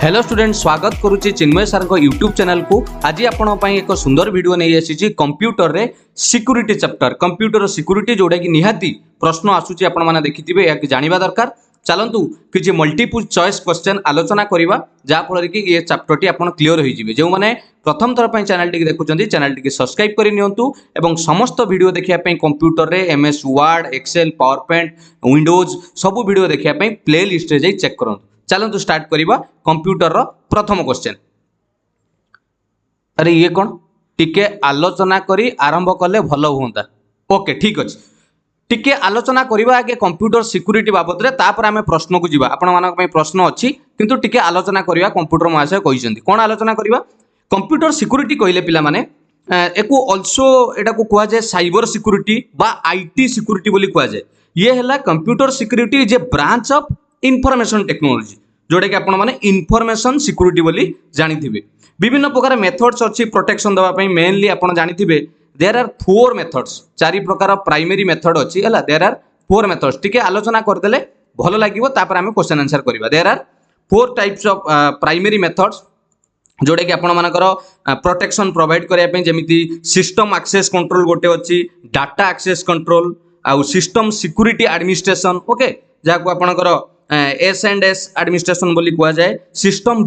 Hello student, स्वागत करुच्ची चिन्मय sir YouTube channel को। आज आपण एक सुंदर वीडियो नहीं आसी कंप्यूटर रे सिक्यूरिटी चैप्टर कंप्यूटर सिक्यूरिटी जोड़ा कि निहाती प्रश्न आसूची आपण माने देखिथिबे या जानिबा दरकार। चलंतु कि मल्टीपल चॉइस क्वेश्चन आलोचना करवा जहाँ फल कि ये चैप्टर टी आपण क्लियर हो जिवे। जो माने प्रथम थर पे चैनल टी देखुचंदी चैनल टी सब्सक्राइब करि नियंतु एवं समस्त वीडियो देखिया पे कंप्यूटर रे MS Word Excel power point Windows सब वीडियो देखिया पे प्ले लिस्ट रे जाई चेक करंतु। चलंतु स्टार्ट करिबा कंप्यूटर रो प्रथम क्वेश्चन। अरे ये कौन टिके आलोचना करी आरंभ कले भल हुंता। ओके ठीक अछि, टिके आलोचना करिबा आगे कंप्यूटर सिक्यूरिटी बाबत रे, तापर आमे प्रश्न को जिबा। आपण मानक पे प्रश्न अछि किंतु टिके आलोचना करिबा कंप्यूटर महाशय कहिसंती। कोन आलोचना करिबा कंप्यूटर सिक्यूरिटी कहिले पिला माने एको आल्सो एटा को कुआ जाय साइबर सिक्यूरिटी बा आईटी सिक्यूरिटी बोली कुआ जाय। ये हला computer security J branch of information technology जोड़े कि आपण माने इंफॉर्मेशन सिक्यूरिटी बोली जानि थिबे। विभिन्न प्रकार मेथड्स अछि प्रोटेक्शन दवा पई। मेनली आपण जानि थिबे देयर आर फोर मेथड्स, चारि प्रकार प्राइमरी मेथड अछि हला। देयर आर फोर मेथड्स, टिके आलोचना कर देले भलो लागिवो, तापर हमें क्वेश्चन आंसर करिबा। There are four types of primary methods जोड़े कि आपण मानकर प्रोटेक्शन प्रोवाइड करिया पे, जेमिति सिस्टम एक्सेस कंट्रोल गोटे अछि, डाटा एक्सेस कंट्रोल आउ सिस्टम सिक्यूरिटी एडमिनिस्ट्रेशन। ओके, जाको आपणकर S&S एडमिनिस्ट्रेशन बोली कुआ जाए। सिस्टम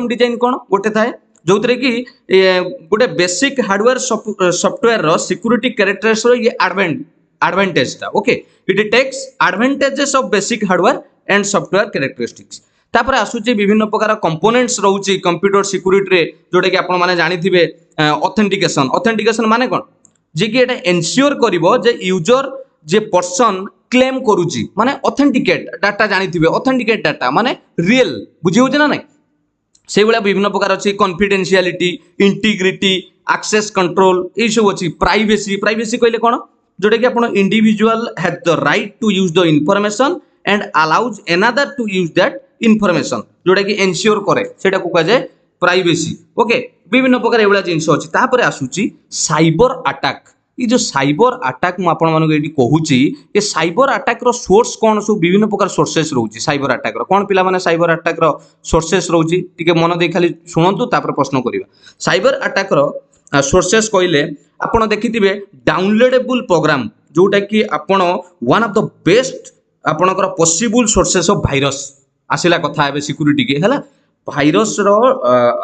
डिजाइन कोन गोटे थाए जो कि गोटे बेसिक हार्डवेयर सॉफ्टवेयर रो सिक्यूरिटी कैरेक्टरिस्टिक्स रो ये एडवांटेज था। Okay, it takes advantages of basic hardware and software characteristics. तापर आसुची विभिन्न प्रकार कंपोनेंट्स रहउची कंप्यूटर सिक्यूरिटी रे, जोटे कि आपण माने जानि थिबे ऑथेंटिकेशन माने कोन जे कि एटा एन्श्योर करिवो जे यूजर जे पर्सन क्लेम करूची माने ऑथेंटिकेट डाटा जानि थिबे। ऑथेंटिकेट डाटा माने रियल बुझी होछ ना नहीं। से बेला विभिन्न प्रकार अछि कॉन्फिडेंशियलिटी, इंटीग्रिटी, एक्सेस कंट्रोल, ए सब अछि। प्राइवेसी कहले कोन जोटे कि आपण individual has the right to use the information and allows another to use that information, जोटा कि एन्श्योर करे सेटा को कह जाय प्राइवेसी। ओके, विभिन्न प्रकार एवला जिंस अछि। तापर आसुची साइबर अटैक। ये जो साइबर अटैक मु आपण मानको एटी कहूची, ये साइबर अटैक रो सोर्स कोन सब विभिन्न प्रकार सोर्सेस रहउची। साइबर अटैक रो कोन पिला माने साइबर अटैक रो सोर्सेस रहउची, टिके मन दे खाली सुनंतु तापर प्रश्न करिवा। साइबर अटैक रो सोर्सेस कहले आपण देखिथिबे डाउनलोडेबल प्रोग्राम, जोटा कि आपण वन ऑफ द बेस्ट आपणकर पॉसिबल सोर्सेस ऑफ वायरस आसिला कथा हेबे सिक्यूरिटी के हला। वायरस रो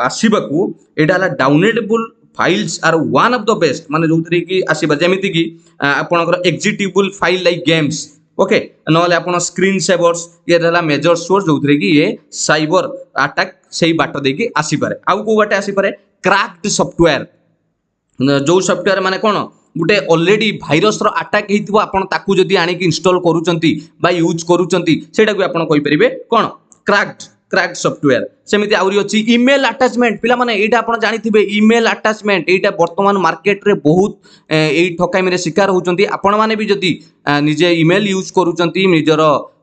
आसीबाकू एटा हला downloadable files are one of the best, माने जोतरे कि आसीबा जेमिति कि आपणकर executable file like games. Okay, नले आपण स्क्रीन सेवर्स ये हला मेजर सोर्स जोतरे कि ये साइबर अटैक सेही बाट दे कि आसी पारे। आउ को बाटे आसी पारे क्रैक्ड सॉफ्टवेयर, जो सॉफ्टवेयर माने कोन गुटे ऑलरेडी वायरस रो अटैक हेतिबो, आपण ताकू जदी आनी कि इंस्टॉल करूचंती बा यूज करूचंती सेटा को आपण कहि परिबे कोन क्रैक्ड सॉफ्टवेयर। सेमिति आउरी अछि ईमेल अटैचमेंट। पिला माने एटा आपण जानि थिबे ईमेल अटैचमेंट एटा वर्तमान मार्केट रे बहुत एई ठकामी रे शिकार होचंती। आपण माने भी जदी निजे ईमेल यूज करूचंती निजर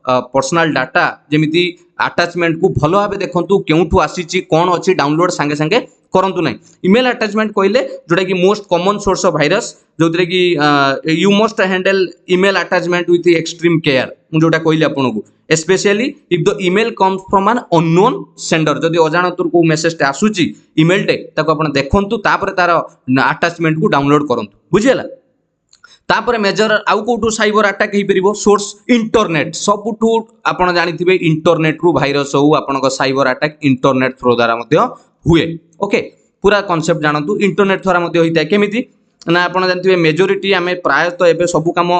पर्सनल डाटा जेमिति अटैचमेंट को भलो भाबे देखंतु केउठु आसीची कोन अछि डाउनलोड संगे संगे करंतु नै। ईमेल अटैचमेंट कहले जोटा कि most common source of virus, जोतरे कि you must handle email attachment with extreme care. मु जोटा कहले आपनको specially if the email comes from an unknown sender, जदी अजाणतुर को मेसेज टे आसुची ईमेल टे ताको आपण देखंतु, तापर तार अटैचमेंट को डाउनलोड करंतु। बुझियला। तापर मेजर आउ कोटू साइबर अटैक हे परिबो सोर्स इंटरनेट। सबुठू आपण जानि थिबे इंटरनेट रु वायरस हो आपनको साइबर अटैक इंटरनेट थ्रू द्वारा मध्य हुए। ओके, पूरा कांसेप्ट जानतु इंटरनेट द्वारा मध्य होइता केमिति ना आपण जानथिबे मेजॉरिटी आमे प्रायतः एबे सब काम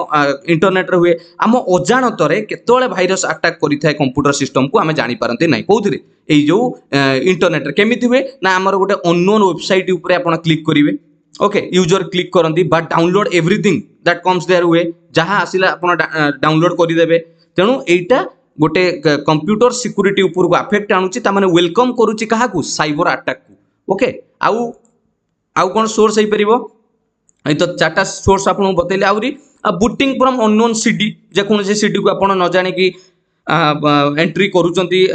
इंटरनेट रे हुए। आम अजाणत रे केतोळे वायरस अटैक करिथाय कंप्यूटर सिस्टम को आमे जानि पारंते नै। कोउथिरे एई जो इंटरनेट रे केमिति हुए ना हमर गोटे अननोन वेबसाइट ऊपर आपण क्लिक करिवे। ओके, यूजर क्लिक करंती but download everything that comes there हुए, जहां आसिला आपण डाउनलोड करि देबे। तेनु एइटा गोटे कंप्यूटर सिक्यूरिटी ऊपर को अफेक्ट आनुची, ता माने वेलकम करूची काहाकू साइबर अटैक को। ओके, आउ कोन सोर्स हे परिबो ए तो चारटा सोर्स आपन बतैले। आउरी बूटिंग फ्रॉम अननोन सीडी, जे कोन से सीडी को आपन न जाने कि एंट्री करूचंती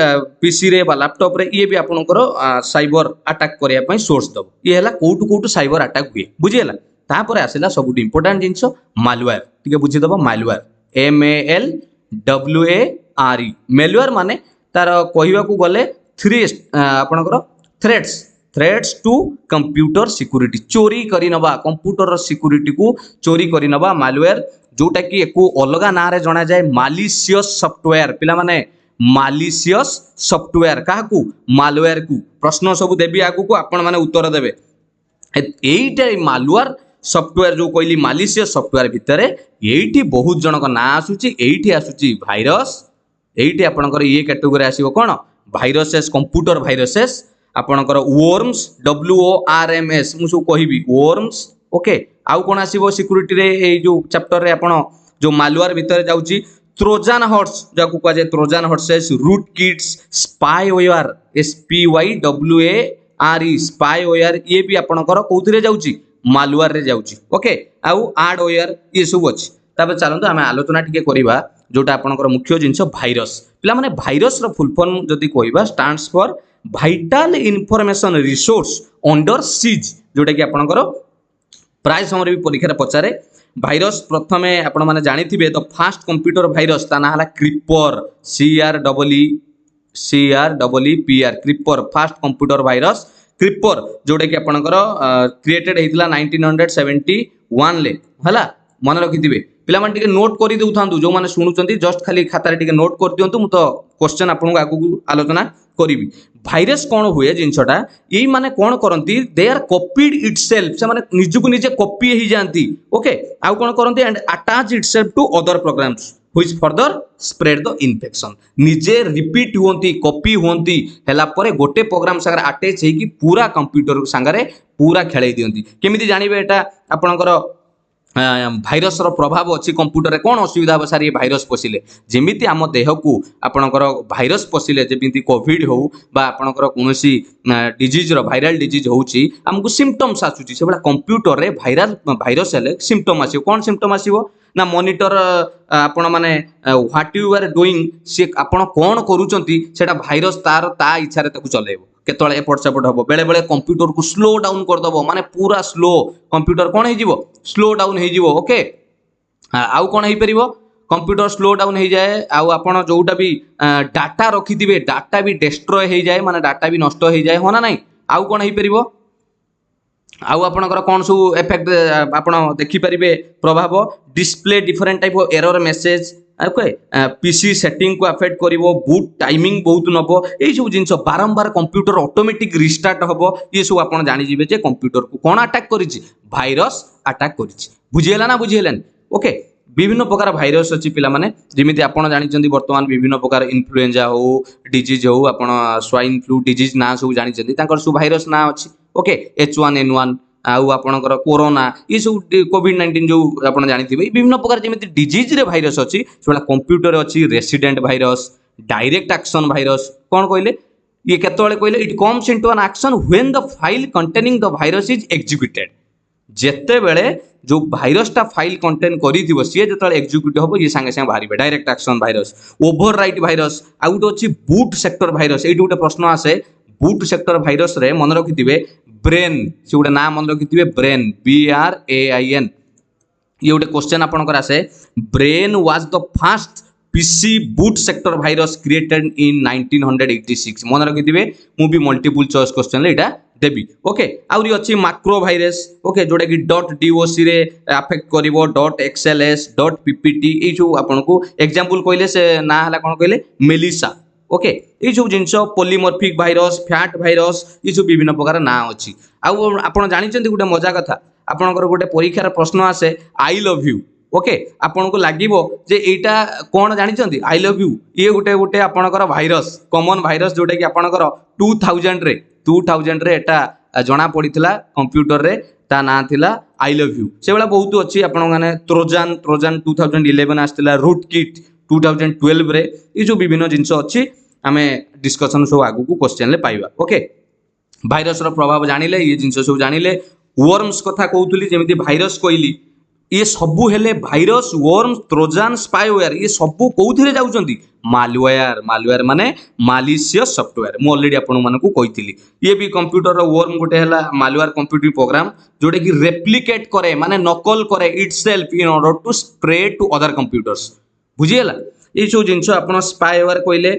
पीसी रे बा लैपटॉप रे, ये भी आपनकर साइबर अटैक करिया पई सोर्स दब। ये हला कोटू साइबर अटैक हुए। बुझियला। तापर आसिला सबुट इंपोर्टेंट जिंस मालवेयर, ठीक बुझी दबो। मालवेयर MALWARE, मालवेयर माने तार कहवा को गले थ्री आपणकर threats threats to computer security चोरी करी नबा कंप्यूटर सिक्यूरिटी को चोरी करी नबा मालवेयर जोटा कि एको अलगा ना रे जणा जाय मालिशियस सॉफ्टवेयर पिला माने मालिशियस सॉफ्टवेयर काकू मालवेयर को प्रश्न सब देबी आगु को आपण माने उत्तर देबे एईटा मालवेयर सॉफ्टवेयर जो कहली मालिशियस सॉफ्टवेयर भितर एईटी बहुत जनक ना आसुची एईटी आसुची भाइरस एईटी आपनकर ये कैटेगरी आसीबो कोन भाइरसेस कंप्यूटर भाइरसेस आपनकर वर्म्स WORMS मु सब कहिबी वर्म्स ओके आउ कोन आसीबो सिक्यूरिटी रे ए जो चैप्टर रे आपण जो मालवेयर भितर जाउची ट्रोजन हॉर्स जाकू कह जाए Trojan horses rootkits spyware SPYWARE spyware ये भी आपनकर कोउथिरे जाउची मालवेयर रे जाउची ओके आउ हार्डवेयर ये सब अछि तबे चलंतु हमें आलोचना टिके करिबा जोटा आपनकर मुख्य जिंस भाइरस पिला माने भाइरस रो फुल फॉर्म जदी कहबा stands for vital information resource under seize जोटा कि आपनकर प्राय समय भी परीक्षा पचारे भाइरस प्रथमे आपण माने जानिथिबे द फास्ट कंप्यूटर भाइरस ता ना हला creeper CREEPR creeper fast computer virus creeper जोटा कि आपनकर क्रिएटेड हेतिला 1971 ले हला मन रखिथिबे पिला माने टिके नोट करि देउथांतु जो माने सुनुचंती जस्ट खाली खाता रे टिके नोट कर दियंतु मु तो क्वेश्चन आपन को आगु आलोचना करिवि भाइरस कोन हुए जिंसटा एई माने कोन करंती दे आर कॉपीड इटसेल्फ से माने निजु निजे कॉपी ही जानती ओके आउ कोन करंती and attach itself to other programs which further spread the infection निजे रिपीट होंती कॉपी होंती हैला परे गोटे प्रोग्राम संगे अटैच हे कि पूरा कंप्यूटर संगे पूरा खेलै दियंती केमिति जानिबे एटा आपनकर भाइरस रो प्रभाव अच्छी कंप्यूटर रे कौन असुविधा हम सार ये भाइरस पशिले जेमिति आम देह को आपणकर भाइरस पशिले जेमिति कोविड हो बा आपणकर कोनोसी डिजीज रो वायरल डिजीज होउची हमको सिम्पटम्स आसुची से बडा कंप्यूटर रे भाइरस हेले सिम्पटम आसीबो कोन सिम्पटम आसीबो ना मॉनिटर आपण माने व्हाट यू आर डूइंग से आपण कोन करूचंती सेटा भाइरस तार ता इच्छा रे ताकू चलेबो केतळे एपट सेपट हबो बेले बेले कंप्यूटर को स्लो डाउन कर दबो माने पूरा स्लो कंप्यूटर कोन हे जीवो स्लो डाउन हे जीवो ओके आउ कोन हे परिबो कंप्यूटर स्लो डाउन हे जाए आउ आपण जोटा भी डाटा रखिथिबे डाटा भी डिस्ट्रॉय हे जाए माने डाटा भी नष्ट हे जाए होना नाही आउ कोन हे परिबो आउ आपनकर कोन सु इफेक्ट आपण देखि परिबे प्रभाव display different type of error message okay PC setting को अफेक्ट करिवो बूट टाइमिंग बहुत नबो ए सब जिंस बारंबार कंप्यूटर ऑटोमेटिक रिस्टार्ट हबो ये सब आपण जानि जिवे जे कंप्यूटर को कोन अटैक करिछि भाइरस अटैक करिछि बुझियला ना बुझियलन ओके विभिन्न प्रकार भाइरस अछि पिला माने जेमिति आपण जानि चंदी वर्तमान विभिन्न प्रकार इन्फ्लुएंजा हो डिजीज हो आपण स्वाइन फ्लू डिजीज ना सब जानि चंदी तांकर सब भाइरस ना अछि ओके H1N1 आउ आपणकर कोरोना ये सब कोविड-19 जो आपण जानिथिबे विभिन्न प्रकार जेमिति डिजीज रे भाइरस अछि सेला कंप्यूटर अछि resident virus direct action virus कोन कहले ये केतळे कहले it comes into an action when the file containing the virus is executed जेते बेले जो भाइरस ता फाइल कंटेन करिथिबो सी जेतळे एग्जीक्यूट होबो ये संगे संगे बाहरिबे direct action virus overwrite virus आउट अछि बूट सेक्टर भाइरस एठी गोटे प्रश्न आसे बूट सेक्टर भाइरस रे मन रखिथिबे ब्रेन से गोटे नाम मन रखिथिबे ब्रेन BRAIN ये गोटे क्वेश्चन आपनकर आसे brain was the first PC boot sector virus created in 1986 मन रखिथिबे मु भी मल्टीपल चॉइस क्वेश्चन ले एटा देबी ओके आउरी अछि माक्रो भाइरस ओके जोटा कि .doc रे अफेक्ट करिवो .xls .ppt ए जो आपनको एग्जांपल कहले से ना हला कोन कहले मेलिसा ओके ये सब जिनस पॉलीमॉर्फिक भाइरस फैट भाइरस ये सब विभिन्न प्रकार ना अछि आउ आपण जानि चंदी गुटे मजा कथा आपनकर गुटे परीक्षार प्रश्न आसे आई लव यू ओके आपनको लागिवो जे एटा कोन जानि चंदी आई लव यू ये गुटे आपनकर भाइरस कॉमन भाइरस जोटा कि आपनकर 2000 रे एटा जना पड़िथिला कंप्यूटर रे ता ना थिला आई लव यू से बेला बहुत अछि आपण माने ट्रोजन 2011 आस्तिला रूट किट 2012 रे ये जो विभिन्न जिंस अच्छी आम डिस्कसन सब आगु को क्वेश्चन ले पाइबा ओके भाइरस रो प्रभाव जानिले ये जिंस सब जानिले वर्म्स कथा कहउतली जेमिति भाइरस कहली ये सबु हेले भाइरस वर्म्स ट्रोजन स्पाईवेयर ये सबु कोउथिरे जाउचंती मालवेयर माने मालिशियस सॉफ्टवेयर मु ऑलरेडी आपन मन को कहितली ये भी कंप्यूटर रो वर्म गोटे हला मालवेयर कंप्यूटिंग प्रोग्राम जोटे कि रेप्लिकेट करे माने नकल करे itself in order to spread to other computers बुझियला ये सब जिनस आप स्पाईवेयर कहले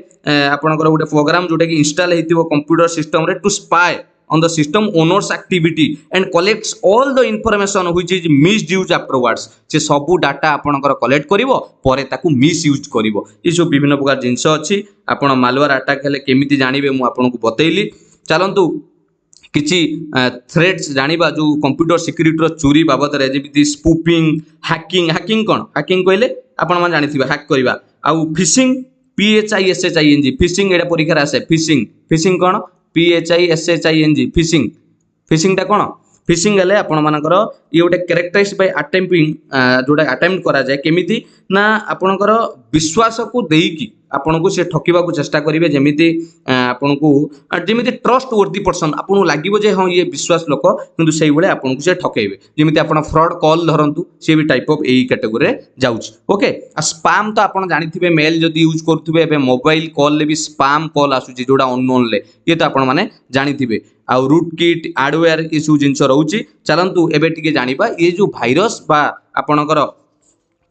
आपंकर गोटे प्रोग्राम जोटा कि इंस्टॉल होइतिबो कंप्यूटर सिस्टम रे to spy on the system owners activity and collects all the information which is misused afterwards से सबू डाटा आपनकर कलेक्ट करिवो परे ताकू मिसयूज करिवो ये सब विभिन्न प्रकार जिनस अछि आपण मालवेयर अटैक हेले केमिति जानिबे मु आपनको बतैली चलंतु किछि थ्रेड्स जानिबा जो कंप्यूटर सिक्योरिटी रो चोरी बाबत रे जेमिति स्पूपिंग हैकिंग कोन हैकिंग कहले आपण मन जानिथिबा हैक करबा आ फिशिंग PHISHING फिशिंग एटा परीक्षा रे आसे फिशिंग कोन PHISHING फिशिंग टा कोन फिशिंग हेले आपण मानकर ये गोटे कैरेक्टराइज बाय अटेम्प्टिंग जोटा अटेम्प्ट करा जाय केमिति ना आपणकर विश्वास को देकी आपन को से ठकिबा को चेष्टा करिवे जेमिति आपन को जेमिति ट्रस्ट वर्दी पर्सन आपन लागिवो जे हां ये विश्वास लोक किंतु सेही बेले आपन को से ठकेइबे जेमिति आपन फ्रॉड कॉल धरंतु से भी टाइप ऑफ एई कैटेगरी रे जाउछ ओके आ स्पैम तो आपन जानिथिबे मेल जदी यूज करथुबे एबे मोबाइल कॉल ले भी स्पैम कॉल आसुची जोडा अननोन ले ये तो आपन माने जानिथिबे आ रूट किट हार्डवेयर इशू जिंस रहउची चलंतु एबे टिके जानिबा ये जो भाइरस बा आपनकर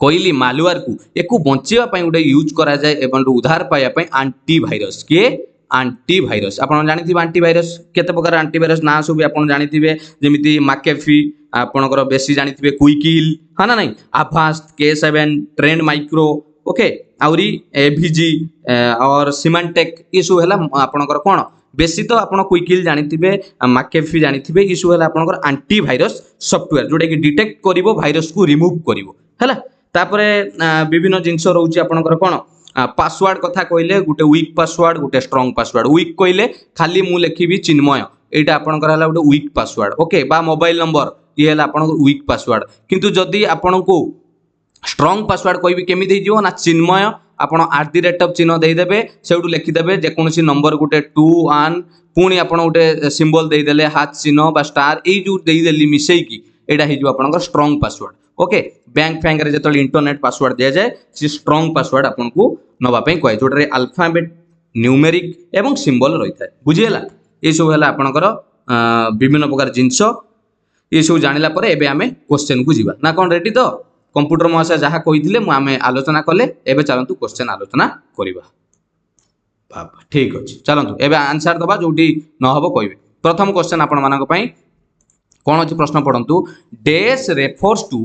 कहली मालवेयर को एको बंचिया गोटे यूज करा जाए एवं उद्धार पाइबा एंटीवायरस किए एंटीवायरस आपन जानिथिबे एंटीवायरस केते प्रकार एंटीवायरस ना सब आपन जानिथिबे जेमिति मैकेफी आपनकर बेसी जानिथिबे क्विकिल हां ना नहीं आभास्ट K7 ट्रेंड माइक्रो ओके आउरी एवीजी और सिमेंटेक ये सब हला आपनकर कोन बेसी तो आपन क्विकिल जानिथिबे मैकेफी जानिथिबे ये सब हला आपनकर एंटीवायरस सॉफ्टवेयर जोटा कि डिटेक्ट करिवो वायरस को रिमूव करिवो हला तापरे विभिन्न जिनस रहउची आपनकर कोन पासवर्ड कथा कहले गोटे वीक पासवर्ड गोटे स्ट्रांग पासवर्ड वीक कहले खाली मु लिखिबी चिन्मय एटा आपनकर हला गोटे वीक पासवर्ड ओके बा मोबाइल नंबर ये हला आपनकर वीक पासवर्ड किंतु जदी आपनको स्ट्रांग पासवर्ड कहबी केमि दे जिवो ना चिन्मय आपण @ चिन्ह दे देबे सेउटु लिखि देबे जे कोनसी नंबर गोटे 2 1 पुनी आपण गोटे सिंबल दे देले हाथ चिन्ह बा स्टार ए जो दे देली मिसई की एटा हे जो आपनकर स्ट्रांग पासवर्ड ओके बैंक फैंक रे जतले इंटरनेट पासवर्ड दिया जाए से स्ट्रांग पासवर्ड आपन को नबा पई कहे जोटरे अल्फाबेट न्यूमेरिक एवं सिंबल रही थाए बुझिएला ये सब हला आपनकर विभिन्न प्रकार जिंस ये सब जानिला परे एबे हमें क्वेश्चन को जीवा ना कोन रेडी तो कंप्यूटर महाशय जहाँ कही आमे आलोचना कले एबे चलंतु क्वेश्चन आलोचना करिबा बाबा ठीक अछि चलंतु एबे आंसर दबा जोटी न हबो कहबे प्रथम क्वेश्चन आपण मानक पई कोन अछि प्रश्न पढंतु dash refers to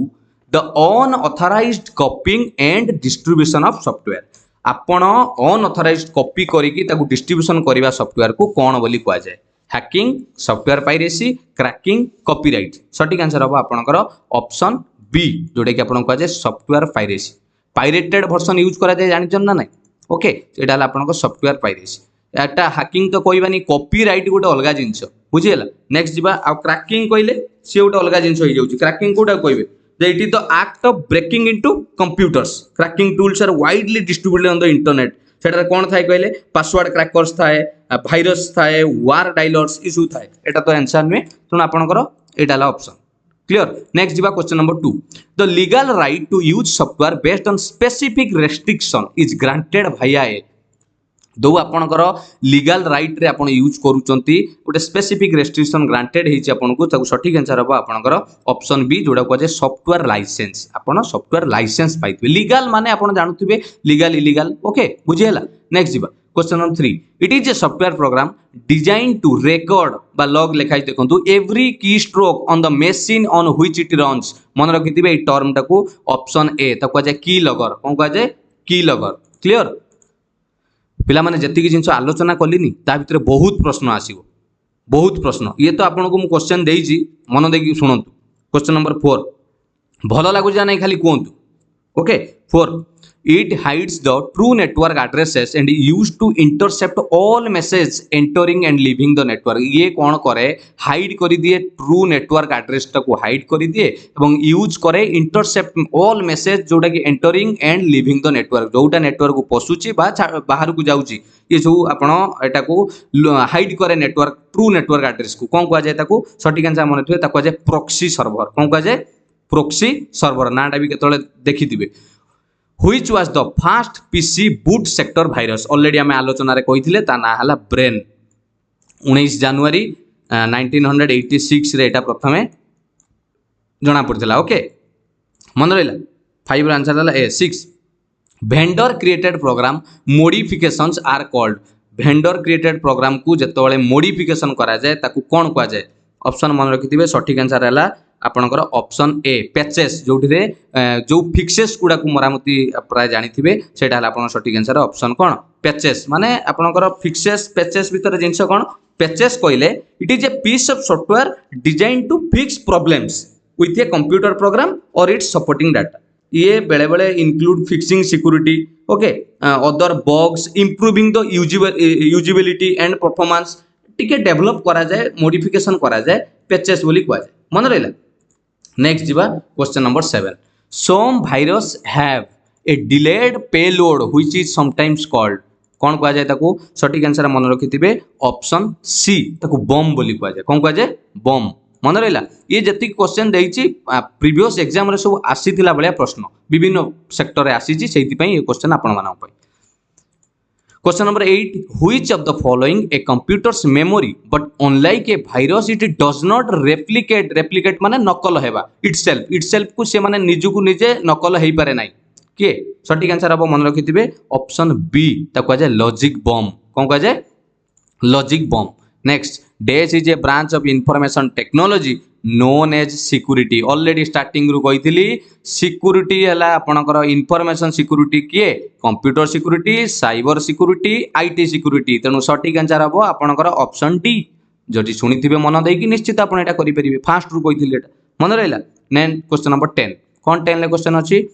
the unauthorized copying and distribution of software आपण अनऑथराइज्ड कॉपी करिकि ताकू डिस्ट्रीब्यूशन करिवा सॉफ्टवेयर को कोन बोली कुआ जाय hacking software piracy cracking copyright सटीक आंसर हबो आपनकर ऑप्शन बी जोटे कि आपन कुआ जाय software piracy pirated version use करा जाय जानिचन ना नै ओके एटा हला आपनकर सॉफ्टवेयर पायरेसी एटा हैकिंग तो कहबानी कॉपीराइट गोटे अलगा जिंस बुझिएला नेक्स्ट जीवा आ क्रैकिंग कहले से गोटे अलगा जिंस होई जाउची क्रैकिंग कोटा कहबे that it is the act of breaking into computers cracking tools are widely distributed on the internet सेटा कोन थाए कहले पासवर्ड क्रैकर्स थाए वायरस थाए वार डायलर्स इशू थाए एटा तो आंसर में तुन आपनकर एटा ला ऑप्शन क्लियर नेक्स्ट जीवा question number 2 the legal right to use software based on specific restriction is granted via a दो आपनकर लीगल राइट रे आपण यूज करूचंती गोटे स्पेसिफिक रेस्ट्रिक्शन ग्रांटेड हेछि आपन को ताकू सटीक आंसर हबो आपनकर ऑप्शन बी जोडा को जे सॉफ्टवेयर लाइसेंस आपण सॉफ्टवेयर लाइसेंस पाइतबे लीगल माने आपण जानुथिबे लीगल इलीगल ओके बुझिएला नेक्स्ट जीवा question number 3 it is a software program design to record बा लॉग लिखाइ देखंतु every keystroke on the machine on which it runs मन रखिथिबे ए टर्म टाकू ऑप्शन ए ताकू जे की लॉगर कोन को जे की लॉगर क्लियर पिला माने जति की जिंस आलोचना कलिनी ता भितर बहुत प्रश्न आसीबो बहुत प्रश्न ये तो आपन को मु क्वेश्चन देइजी मन देकी सुनंतु क्वेश्चन नंबर 4 भलो लागु जा नै खाली कोंतु okay 4 it hides the true network addresses and used to intercept all messages entering and leaving the network ये कौन करे हाइड करी दिए ट्रू नेटवर्क एड्रेस को हाइड करी दिए एवं यूज करे इंटरसेप्ट ऑल मेसेज जोटा कि entering and living the network जोटा नेटवर्क को पसुची बा बाहर को जाउची ये सब आपण एटा को हाइड करे नेटवर्क ट्रू नेटवर्क एड्रेस को कोन को जाय ताको सटीक आंसर मन थवे ताको जाय प्रॉक्सी सर्वर कोन को जाय प्रॉक्सी सर्वर नाटा भी केतले देखि दिबे Which was the first PC boot sector virus already आम आलोचना रे कहिथिले ता ना हला ब्रेन 19 जनवरी 1986 रे एटा प्रथमे जना पड़थिला ओके मन रहला 5 रो आंसर हला A 6 vendor created program modifications are called vendor created program को जिते मोडिफिकेशन करा जाए ताकू कौन कह जाए ऑप्शन मन रखिथे सठिक आंसर है आपणकर ऑप्शन ए पैचेस जो जो फिक्सेस गुड़ा मरामती प्राय जानी से सठिक आंसर ऑप्शन कौन पैचेस माने आपणकर फिक्सेस पैचेस भितर जिनस कौन पैचेस कहले it is a piece of software design to fix problems with a computer program और इट्स सपोर्टिंग डाटा ये बेले बेले include fixing security okay other bugs improving the usability and performance टिके develop करा जाए मॉडिफिकेशन करा जाए पैचेस बोली कहा जाए मन रहा नेक्स्ट जीवा question number 7 some virus have a delayed payload which is sometimes called कौन कहा जाए ताको सठिक आंसर मन रखिथिबे ऑप्शन सी ताको बम बोली कहा जाए कौन कहा जाए बम मन रहा ये जी क्वेश्चन देछि प्रीवियस एग्जाम रे सब आसीथिला बलिया प्रश्न विभिन्न सेक्टर रे आसीछि सेहि पई ये क्वेश्चन आपण मानक पई question number 8 which of the following A computers memory but unlike A virus it does not replicate माने नकल हेबा इटसेल्फ को से माने निजु को निजे नकल हेई पारे नाही के सठिक आंसर अब मन रखिथिबे ऑप्शन बी ता कह जाय लॉजिक बम कौन कह जाय logic bomb next dash is a branch of information technology known as security already starting रु कहिथिली सिक्यूरिटी हला आपनकर इंफॉर्मेशन सिक्यूरिटी किए computer security cyber security IT security तेनु सठिक आंसर हबो आपनकर ऑप्शन डी जदि सुनिथिबे मन देकी निश्चित आपण एटा करि परिबे फास्ट रु कहिथिली एटा मन रहला नेन क्वेश्चन नंबर 10 कोन 10 ले क्वेश्चन अछि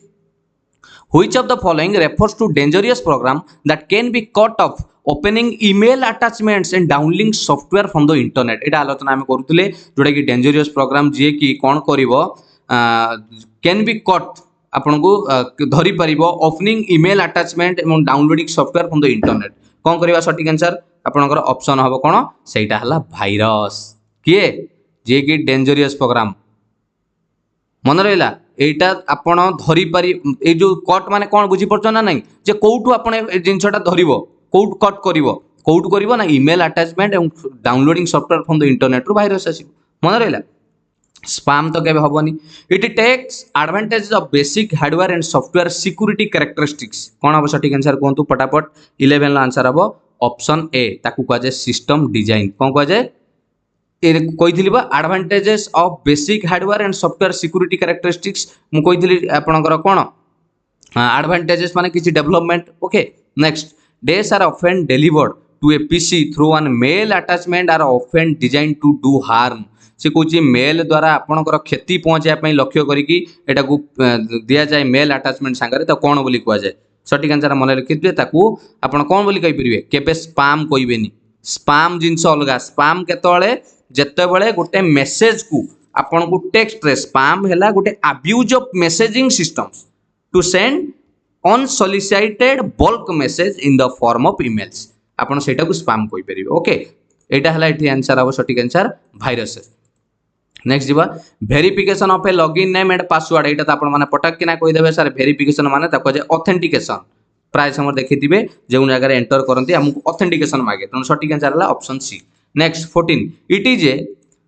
Which of the following refers to dangerous program that can be caught off opening email attachments and downloading software from the internet एटा आलोचना हम करूतले जोटा कि डेंजरियस प्रोग्राम जे कि कोन करिवो कैन बी कॉट आपन को धरि परिबो ओपनिंग ईमेल अटैचमेंट एवं downloading software from the internet कोन करिवा सठिक आंसर आपनकर ऑप्शन हबो कोन सेटा हला वायरस किए जे कि डेंजरियस प्रोग्राम मन रहा एटा आपण धरी पारि ए जो कट माने कोन बुझी परछ ना नहीं जे कोउठु आपण ए जिंसटा धरिबो कोउठ कट करिवो ना ईमेल अटैचमेंट एवं downloading software from the internet रु वायरस आसीबो मन रहा स्पैम तो केबे हबोनी it takes advantage of basic hardware and software security characteristics कोन हबो सठिक आंसर कोंतु फटाफट 11 ला आंसर हबो ऑप्शन ए ताकू कह जाय सिस्टम डिजाइन कोन कह जाय कही advantages of basic hardware and software security characteristics मु कही आपणकर कौन एडवांटेजेस माने किसी development okay next these are often delivered to a PC through an mail attachment are often design to do harm से कौन मेल द्वारा आपणकर क्षति पहुंचाई लक्ष्य करके दि जाए मेल अटैचमेंट सांगे तो कौन बोली कह जाए सठिक आंसर मन रखिथे आपड़ कौन बोली कहींपर केबे स्पैम कहबेनी स्पैम जिनस अलग स्पैम केतले जेतेबेले गोटे मेसेज को आपन को टेक्स्ट रे स्पैम हैला गोटे abuse of messaging systems to send unsolicited bulk message in the form of emails आपन सेटा को स्पैम कहि परिबे ओके एटा हला एठी आंसर आबो सठिक आंसर वायरस नेक्स्ट जीवा verification of A login name and password एटा त आपन माने पटक किना कहि देबे सर वेरिफिकेशन माने त कहे ऑथेंटिकेशन प्राय समय देखिथिबे जो जगह एंटर करंती हमको ऑथेंटिकेशन मागे त सठिक आंसर हला option C next 14 it is a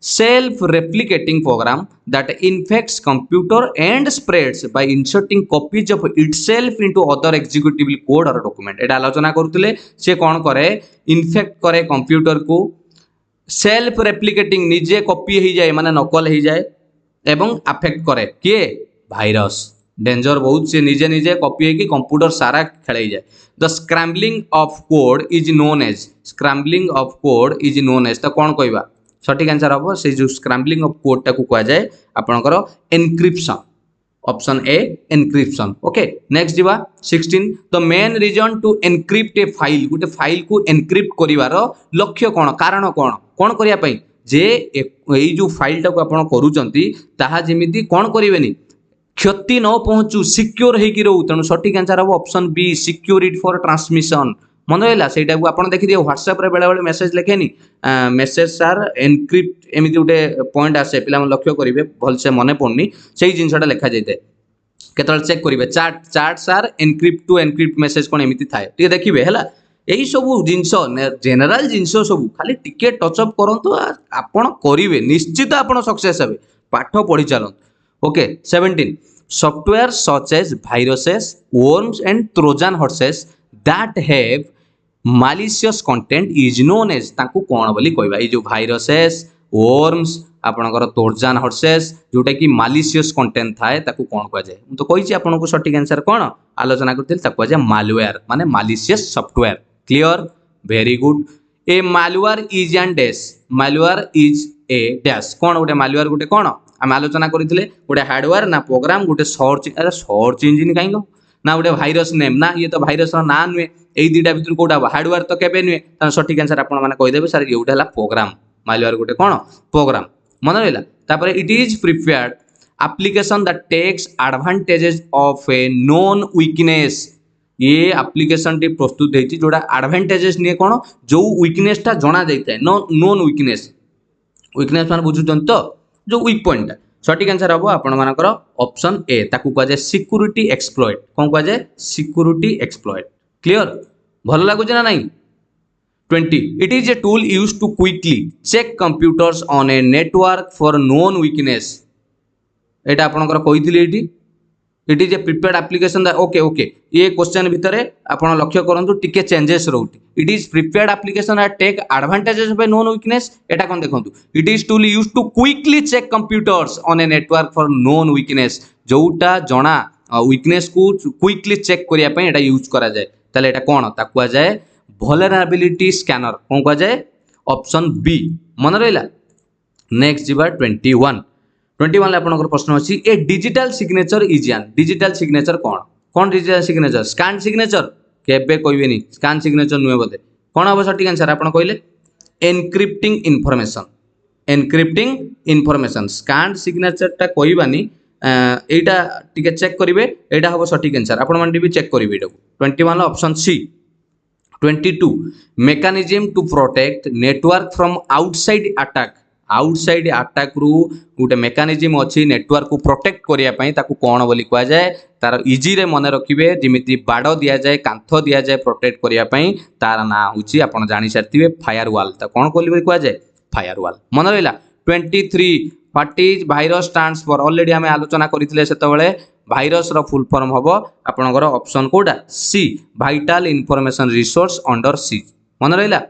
self replicating program that infects computer and spreads by inserting copies of itself into other executable code or document एटा आलोचना करूतले से कोन करे इन्फेक्ट करे कंप्यूटर को सेल्फ रेप्लिकेटिंग निजे कॉपी हो जाए माने नकल हो जाए एवं अफेक्ट करे किए वायरस डेंजर बहुत से निजे निजे कॉपी है कि कंप्यूटर सारा खेल जाए the scrambling of code is known as तो कौन कहवा सठिक आंसर हम से जो स्क्रैम्बलिंग ऑफ कोड टाक कह जाए आपणकर encryption option A encryption okay next जीवा 16 the main reason to encrypt a file गोटे फाइल को एनक्रिप्ट करिवार लक्ष्य कौन कारण कौन कौन करिया पई जे ए जो फाइल टाक आपण करूचंती ताहा जेमिति कौन करिवेनी क्षति न पहुंचू सिक्योर होगी रो तेणु सठिक आंसर हम option be secure it for transmission मन रहा से आप देखिए व्हाट्सएप बेले बेले मेसेज लिखेनि मेसेज सार एनक्रिप्ट एमती गोटे पॉइंट आसे पे लक्ष्य करेंगे भलसे मन पड़नी से जिनसा लिखा जाए केत चेक करेंगे चार्ट सार एनक्रिप्ट टू एनक्रिप्ट मेसेज कौन एमती थाए देखिए है यही सब जिनस जेनेल जिनस सब खाली टिके टचअप करूँ आपड़ करेंगे निश्चित आप सक्सेस हे पाठ पढ़ी चलत okay 17 Software such as viruses, worms and Trojan horses that have malicious content is known as तांकु कौन बोली कहबा ए जो viruses, worms आपनकर Trojan horses जोटा कि malicious content थाए ताकु कौन कह जाए तो कहि आपनको सटीक आंसर कौन आलोचना करथिल ताकु जाय malware माने malicious software clear very good a malware is an dash malware is a dash कौन गोटे malware गोटे कौन आम आलोचना करते गोटे हार्डवेयर ना प्रोग्राम गोटे सर्च इंजिन कहीं ना गोटे भाइरस नेम ना ये तो भाइरस ना नुहे यही दुटा भर कौटा हार्डवेयर तो केबे नुहे सठिक आंसर आपदेवे सर ये गोटे प्रोग्राम मालवेयर गोटे कौन प्रोग्राम मन रहा तापर it is prepared application that takes advantages of a known weakness ये एप्लिकेशन टी प्रस्तुत होती जोड़ा एडवांटेजेस नहीं कौन जो वीकनेसटा जना जाए नोन वीकनेस मान बुझुन तो जो वीक पॉइंट सटीक आंसर हम आपर ऑप्शन ए ताकू कह जाए सिक्यूरिटी एक्सप्लॉइट कौन कह जाए सिक्यूरिटी एक्सप्लॉइट क्लियर भल लगुच ना नहीं 20 it is a tool use to quickly check computers on a network for known weakness एटा आपनकर कहिथिले it is a prepared application okay okay ये क्वेश्चन भितर आपन लक्ष्य करंतु टिके चेंजेस रोटी it is prepared application that take advantages of a known weakness एटा कोन देखंतु it is tool used to quickly check computers on a network for known weakness जोटा जना वीकनेस को क्विकली चेक करिया पय एटा यूज करा जाय ताले एटा कोन ताकुआ जाय वल्नरेबिलिटी स्कैनर कोन कह जाय ऑप्शन बी मन रहिला नेक्स्ट जीवा 21 आपनकर प्रश्न अछि a digital signature is an digital signature कौन डिजिटल सिग्नेचर स्कैन सिग्नेचर केबे कहबेनी स्कैन सिग्नेचर नुहे बोधे कौन हम सटीक आंसर आपन कहले एनक्रिप्टिंग इनफॉरमेशन स्कैन सिग्नेचर टा कहबानी एटा टिके चेक करिवे एटा हम सटीक आंसर आपन माने भी चेक करिवे एटा 21 option C 22 mechanism to protect network from outside attack रु गोटे मेकानिज्म अच्छी नेटवर्क को प्रोटेक्ट करने कौन बोली कह जाए तार इजी रे मन रखिए जमी बाड़ दि जाए कांथ दि जाए प्रोटेक्ट करने तार ना हूँ आप जानी सारी फायरवाल कौन कह जाए फायरवाल मन रहा 23 what is virus stands for already आम आलोचना करते से भाइरस रो फुल फॉर्म हम आपनकर ऑप्शन कोडा सी वाइटल इनफॉरमेशन रिसोर्स अंडर सी मन रहा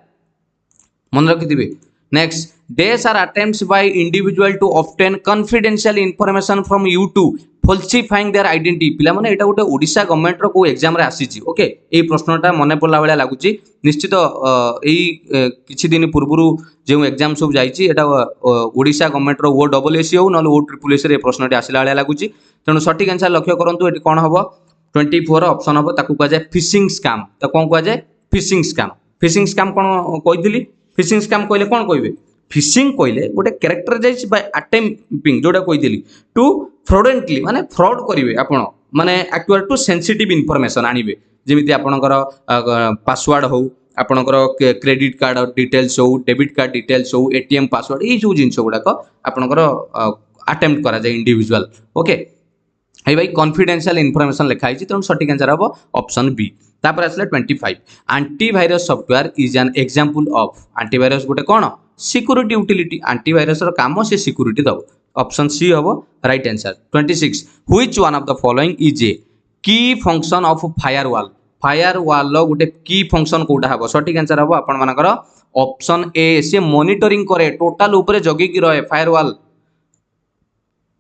मन रखिथे next days are attempts by individual to obtain confidential information from you to falsifying their identity पिला माने एटा गोटे ओडिशा गवर्नमेंट रो को एग्जाम रे आसीची ओके ए प्रश्नटा मने पड़ला बेला लागुची निश्चित एई किछि दिन पूर्वरु जे एग्जाम सब जाईची एटा ओडिशा गवर्नमेंट रो ओ डबल एसी हो न ओ ट्रिपल एसी रे प्रश्नटी आसिला बेला लागुची तेनु सटीक आंसर लक्ष्य करंतु एटी कोन हबो 24 ऑप्शन हबो ताकू कह जाय फिशिंग स्कैम तो कोन कह जाय फिशिंग स्कैम कोन कहितली फिशिंग स्कैम कहले कोन कहबे फिशिंग कहले गोटे कैरेक्टराइज बाय अटेम्पिंग जोटा कही टू फ्रॉडेंटली माने फ्रॉड करेंगे आपण माने एक्वायर टू सेंसिटिव इनफॉरमेशन आनिबे जेमिति आपणकर पासवर्ड हो आपणकर क्रेडिट कार्ड डिटेल्स हो डेबिट कार्ड डिटेल्स हो एटीएम पासवर्ड ये सब जिनस गुड़ाक आपणकर अटेम्प्ट करा जाए इंडिविजुअल ओके हे भाई कॉन्फिडेंशियल इनफॉरमेशन लिखाई तेणु सटीक आंसर हम ऑप्शन बी तापर आसला 25 antivirus software is an example of antivirus गोटे कौन सिक्यूरिटी यूटिलिटी एंटीवायरस रो काम से सिक्यूरिटी दब ऑप्शन सी हम right answer 26 which one of the following is a की फंक्शन ऑफ फायरवाल गोटे की फंक्शन कोटा हम सटीक आंसर हम आपण मानकर ऑप्शन ए से मॉनिटरिंग करे टोटल ऊपर जगिकी रहे फायरवाल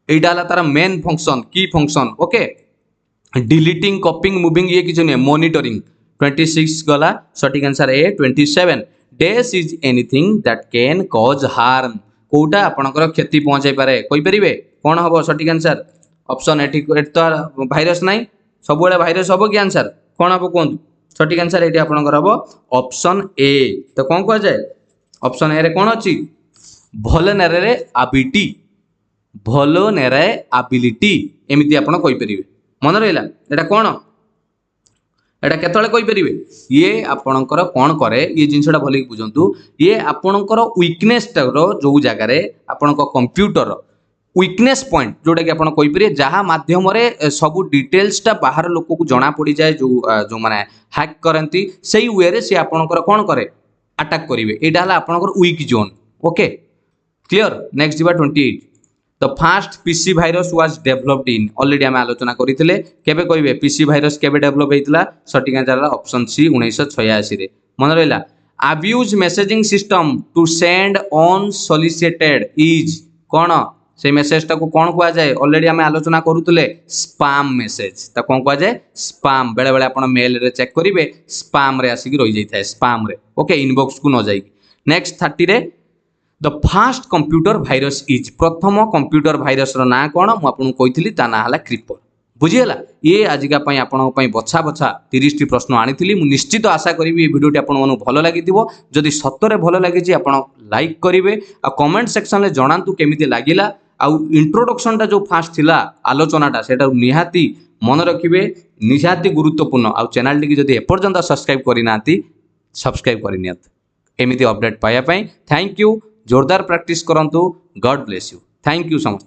एटा तार मेन फंक्शन की function okay deleting copying moving ये किसी नहीं मॉनिटरिंग 26 गला सटीक answer A 27 dash is anything that can cause harm कोटा आपनकर क्षति पहुंचाई पारे कहि परिबे कोन हबो सटीक आंसर ऑप्शन एठी तो भाइरस नाही सब बेले भाइरस हबो कि आंसर कोन हबो कोन सटीक आंसर एठी आपनकर हबो ऑप्शन ए तो कोन कह जाय ऑप्शन ए रे कोन अछि vulnerability एमिति आपण कहि परिबे मन रहिला एटा कोन एटा केतले कहि परिबे ये आपणकर कोन करे ये जिनसटा भली बुझंतु ये आपणकर वीकनेस रो जो जगह रे आपणक कंप्यूटर वीकनेस पॉइंट जोटा कि आपण कहि परिबे जहा माध्यम रे सब डिटेल्स ता बाहर लोक को जणा पड़ी जाए जो माने हैक करंती सेही वे रे से आपणकर कोन करे अटैक करिवे एटा हला आपणकर week zone okay clear next दिबा 28 the fast PC virus was developed in already आम आलोचना करते केबे कहबे पीसी भाइरस केबे डेभलप होता सठिक आंसर ऑप्शन सी 1986 मन रहा abuse messaging system to send unsolicited is कौन से मेसेज टाको कौन कह जाए ऑलरेडी आम आलोचना करुले स्पाम मेसेज ता कौन कह जाए स्पाम बेले बेले आपण मेल रे चेक करिवे स्पाम रे आसिक रही जाय स्पाम रे ओके इनबॉक्स को न जाई नेक्स्ट 30 रे the fast computer virus is प्रथम कंप्यूटर भाइरस रो ना कौन मुझे कही ता ना क्रीपर बुझीगला ये आजिका आपण बछा बछा 30 टी प्रश्न आनी निश्चित आशा करी भिडियोटी आपन भल लगी जदि सतरे भल लगी आप लाइक करेंगे आ कमेंट सेक्शन में जनातु केमिति लागिला आउ इंट्रोडक्शन टा जो फास्ट थिला आलोचनाटा सेटा निहाती मन रखिए निहाती गुरुत्वपूर्ण आउ चैनल टी जदि एपर्यंत सब्सक्राइब करना सब्सक्राइब करनी एमिति अपडेट पाइबा थैंक यू जोरदार प्रैक्टिस करंतु God bless you thank you समस्त।